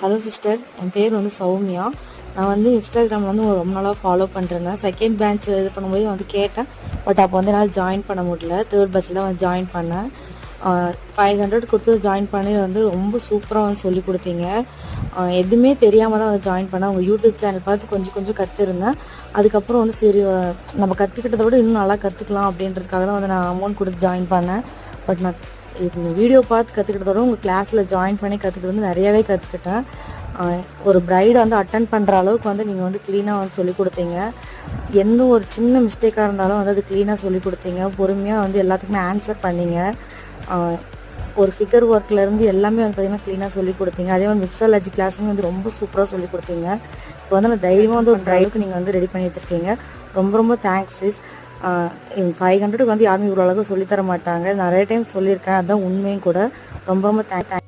Hello sister, என் பேர் வந்து சௌமியா. நான் வந்து இன்ஸ்டாகிராமில் வந்து ரொம்ப நாளாக ஃபாலோ பண்ணுறேன். செகண்ட் பேட்ச் இது பண்ணும்போது வந்து கேட்டேன். பட் அப்போ வந்து என்னால் ஜாயின் பண்ண முடியல. தேர்ட் பேட்சில் வந்து ஜாயின் பண்ணேன். 500 கொடுத்து ஜாயின் பண்ணி வந்து ரொம்ப சூப்பராக வந்து சொல்லி கொடுத்தீங்க. எதுவுமே தெரியாமல் தான் வந்து ஜாயின் பண்ணேன். உங்கள் யூடியூப் சேனல் பார்த்து கொஞ்சம் கொஞ்சம் கற்றுருந்தேன். அதுக்கப்புறம் வந்து சரி, நம்ம கற்றுக்கிட்டதை விட இன்னும் நல்லா கற்றுக்கலாம் அப்படின்றதுக்காக தான் வந்து நான் அமௌண்ட் கொடுத்து ஜாயின் பண்ணேன். பட் நான் இது வீடியோ பார்த்து கற்றுக்கிட்டதோட உங்கள் கிளாஸில் ஜாயின் பண்ணி கற்றுக்கிட்டு வந்து நிறையாவே கற்றுக்கிட்டேன். ஒரு ப்ரைடை வந்து அட்டன் பண்ணுற அளவுக்கு வந்து நீங்கள் வந்து க்ளீனாக வந்து சொல்லிக் கொடுத்தீங்க. எந்த ஒரு சின்ன மிஸ்டேக்காக இருந்தாலும் வந்து அது க்ளீனாக சொல்லிக் கொடுத்தீங்க. பொறுமையாக வந்து எல்லாத்துக்குமே ஆன்சர் பண்ணிங்க. ஒரு ஃபிகர் ஒர்க்லேருந்து எல்லாமே வந்து பார்த்திங்கன்னா க்ளீனாக சொல்லிக் கொடுத்தீங்க. அதே மாதிரி மிக்ஸாலஜி கிளாஸுமே வந்து ரொம்ப சூப்பராக சொல்லிக் கொடுத்தீங்க. இப்போ வந்து நான் தைரியமாக வந்து ஒரு ட்ரைவுக்கு நீங்கள் வந்து ரெடி பண்ணி வச்சுருக்கீங்க. ரொம்ப ரொம்ப தேங்க்ஸ் சிஸ். 500க்கு வந்து யாருமே இவ்வளோ அளவுக்கு சொல்லித்தர மாட்டாங்க. நிறைய டைம் சொல்லியிருக்கேன், அதுதான் உண்மையும் கூட. ரொம்ப ரொம்ப தேங்க்ஸ்.